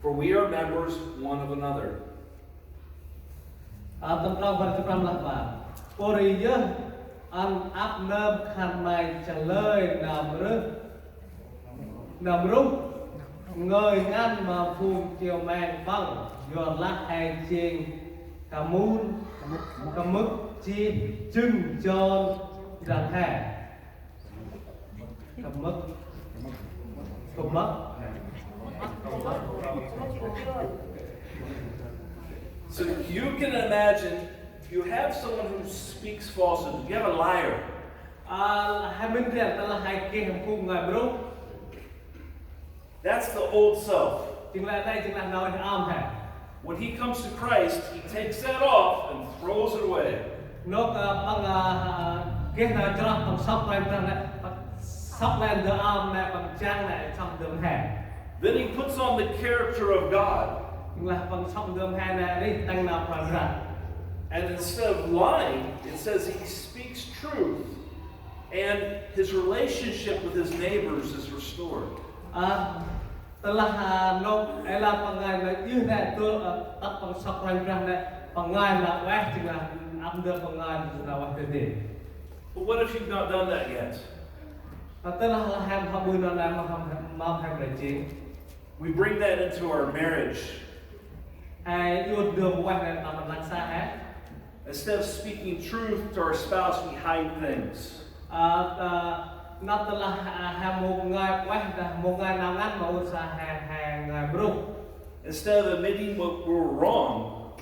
For we are members one of another. Tâm trong phần chấp năm là bà Pori nhớ Ăn áp nơm khăn mày trả lời nằm rung Ngơi ngăn mà phùm chiều màng văng Dọn lát hay chiên Cà mún Cà mức chi chưng tròn Rằng hè Cà mức Cà mức So you can imagine, you have someone who speaks falsehood. You have a liar. That's the old self. When he comes to Christ, he takes that off and throws it away. Then he puts on the character of God. And instead of lying, it says he speaks truth, and his relationship with his neighbors is restored. But what if you've not done that yet? We bring that into our marriage. Instead of speaking truth to our spouse, we hide things. Instead of admitting what we're wrong,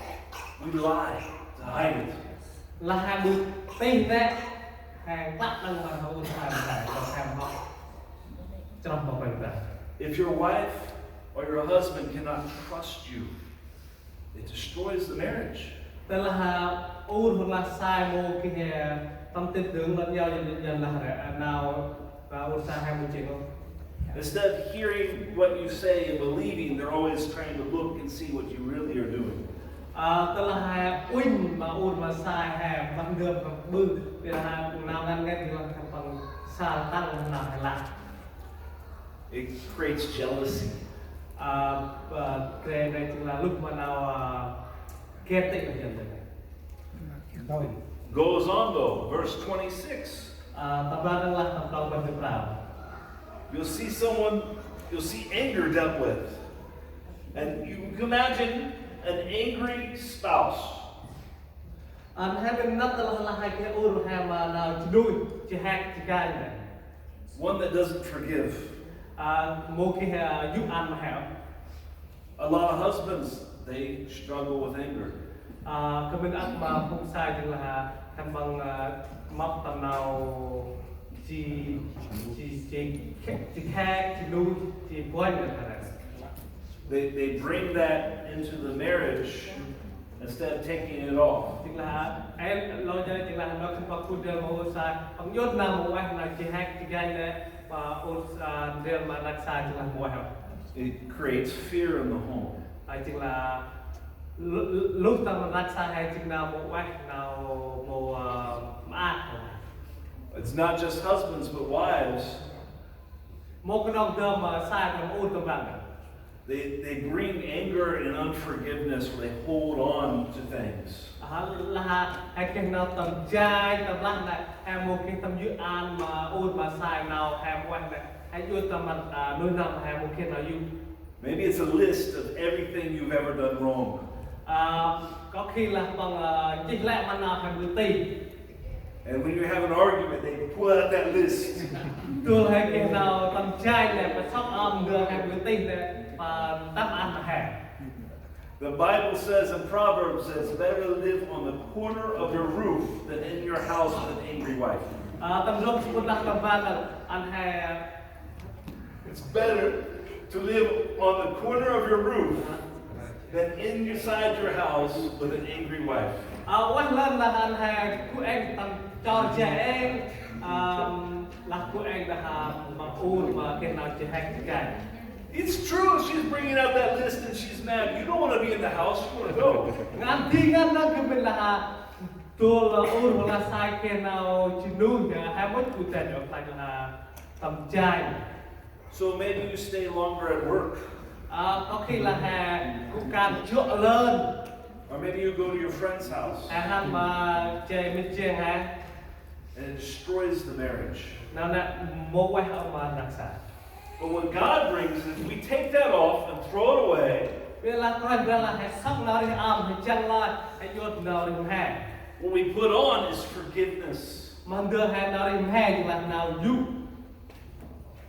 we lie to hide it. If your wife or your husband cannot trust you, it destroys the marriage. Instead of hearing what you say and believing, they're always trying to look and see what you really are doing. It creates jealousy. Goes on though, verse 26. You'll see anger dealt with. And you can imagine an angry spouse. One that doesn't forgive. A lot of husbands, they struggle with anger. They bring that into the marriage instead of taking it off. It creates fear in the home. It's not just husbands but wives. They bring anger and unforgiveness where they hold on to things. Maybe it's a list of everything you've ever done wrong. And when you have an argument, they pull out that list. The Bible says in Proverbs that it's better to live on the corner of your roof than in your house with an angry wife. It's better to live on the corner of your roof than inside your house with an angry wife. It's true, she's bringing out that list and she's mad. You don't want to be in the house, you want to go. So maybe you stay longer at work. có khi là cũng càng chữa lên. Or maybe you go to your friend's house Han mà chơi mình chơi and it destroys the marriage. nó là mối quan hệ mà đặc sản. But what God brings is we take that off and throw it away. Vì là coi ra là sóc nó đi hay chân lại yốt nó đi What we put on is forgiveness. mà đưa nó đi thì là nào du.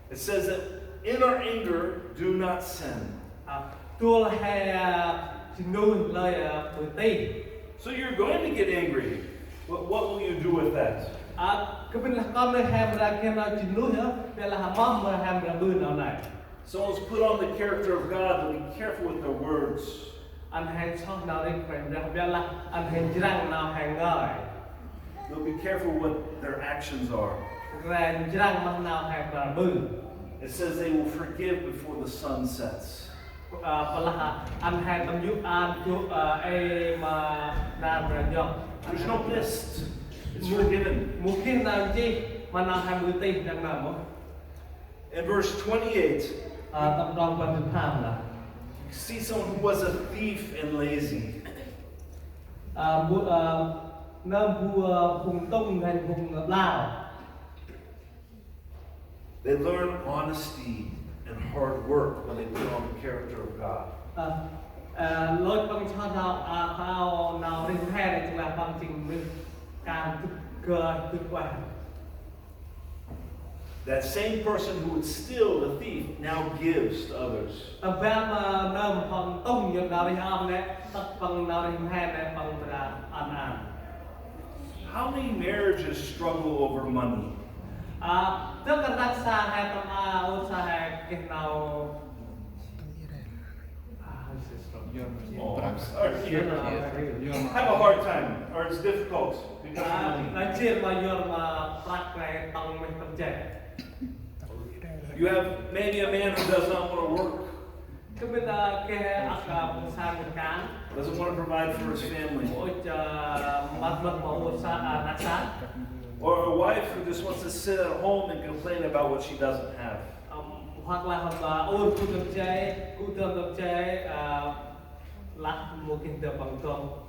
It says that in our anger, do not sin. Tua chỉ nuôi lời bữa tì. So you're going to get angry. What will you do with that? Cái bên là con nơi ra kia nó chỉ nuôi nữa, đây là mong mà ra bữa nào này. Someone's put on the character of God, but be careful with their words. Anh hẹn cho nào đi quen ra bây là anh hẹn răng nào hẹn ngời. They'll be careful what their actions are. Rồi răng mà nào hẹn là bữa. It says they will forgive before the sun sets. Và là anh hẹn tâm giúp anh chú mà làm ra do. There's no list. It's forgiven. Một khi nào chi mà nào hẹn bữa tì rằng nào mà. In verse 28, Tâm rong quan trọng tham là. you see someone who was a thief and lazy. Nơi vùng Đông hay vùng Lào. They learn honesty and hard work when they put on the character of God. Lối bằng cho nào đến hè này là bằng trình mình càng cơ tức quan. That same person who would steal, the thief, now gives to others. Tập vang mà nằm bằng tông như nào đi ham đấy, tập bằng nào đến hè này bằng là ăn. How many marriages struggle over money? Tức là đặc xa hay tâm ô xa hay cái nào Oh, I'm sorry. Have a hard time, or it's difficult because of money. nói chuyện mà giờ mà phát cái tông mình tâm trẻ. You have maybe a man who does not want to work, Cái bên cái một sang một cán, doesn't want to provide for his family, ôi mất mà ô xa đặc sản. or a wife who just wants to sit at home and complain about what she doesn't have. Hoặc là ôn khu tập chế lắc một cái tập bằng công.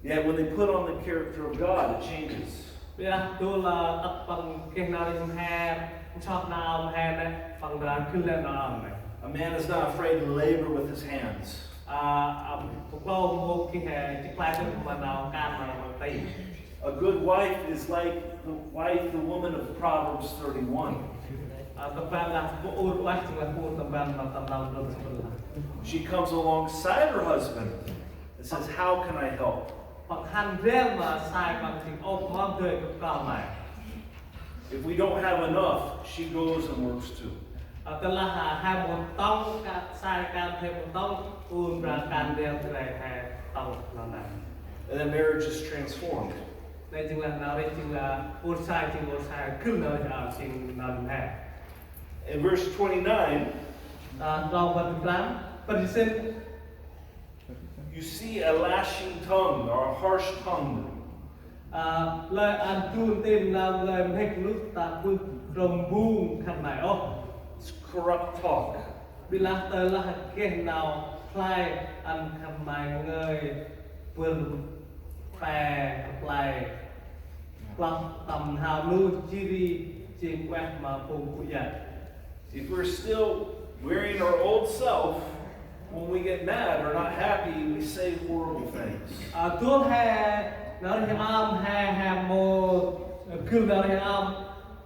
Yet when they put on the character of God, it changes. Bây giờ tôi là tập bằng cái nào đi hè, chọn nào hè này bằng là cứ lên nào này. A man is not afraid to labor with his hands. Một câu một cái hè chiếc lai được mà nào can mà bằng tay. A good wife is like the woman of Proverbs 31. Tập ban là bộ ôn quá chính là bộ tập ban mà tập làm được là. She comes alongside her husband and says, "How can I help?" Hoặc hành riêng mà sai bằng tình ôm mong đời của con này. If we don't have enough, she goes and works too. Tức là hai một tông sai can thêm một tông ôn ra can riêng từ này hai tông nó này. And then marriage is transformed. Đây chính là nào đây chính là ôn sai cứ nơi chính nào này. In verse 29, Rau vật lắm, phần sinh. you see a lashing tongue or a harsh tongue. Lời ăn chun tim làm lời hết lúc ta cứ rồng buông khăn này ốc. It's corrupt talk. Bila tới là cái nào khai ăn khăn này người vườn bè lại lòng tầm hào lưu chi đi trên quẹt mà cùng cụ dạy. If we're still wearing our old self, when we get mad or not happy, we say horrible things. Tuôn hè nó đi hè mồ kêu nó đi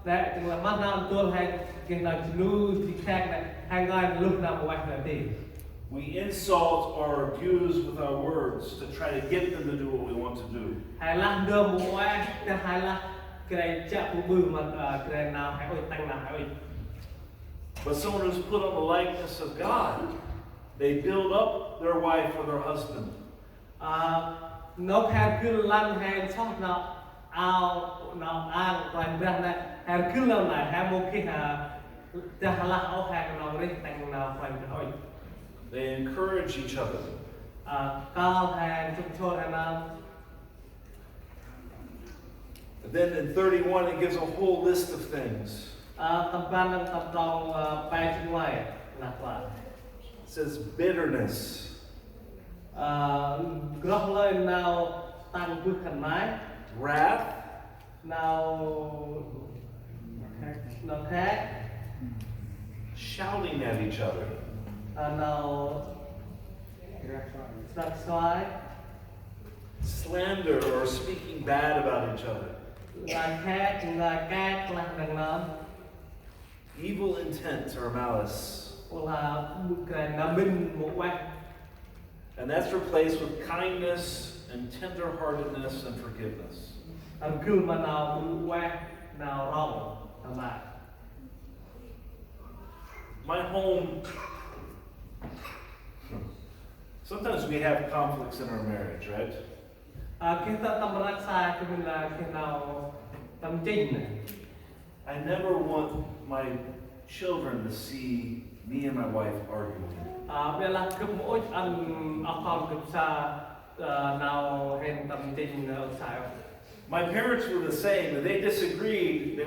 đấy chính là mắt nam tuôn hè cái nào chỉ lưu chỉ khác này hai người lúc nào cũng anh là gì. We insult or abuse with our words to try to get them to do what we want to do. Hai là đưa một ai cái hai là cái này chạm của bự mà cái nào hay ôi tăng nào hay ôi. But someone who's put on the likeness of God, they build up their wife or their husband. Nó hay cứ lăn hay chót nào ao quanh bên này hay cứ lần này hay một cái chả là ao hay nào đấy tăng nào quanh thôi. They encourage each other. Cao hay chụp chốt hay nào. And then in 31, it gives a whole list of things. Tập ban tập rong bài trên ngoài là quả. It says bitterness. Góc lên nào tăng bước khẩn mái Wrath, nào khác shouting at each other, nào sặc xoái slander or speaking bad about each other, là khác là các là đằng nam evil intent or malice. là cái nam binh một quạt. And that's replaced with kindness and tenderheartedness and forgiveness. Cứ mà nào một quạt nào rong mà My home, sometimes we have conflicts in our marriage, right? kita tâm rắc xa cho mình là khi nào tâm chính này. I never want my children to see me and my wife arguing. Ela cứ mỗi anh con cứ xa nào hẹn tâm chính ở sao. My parents were the same, but they disagreed.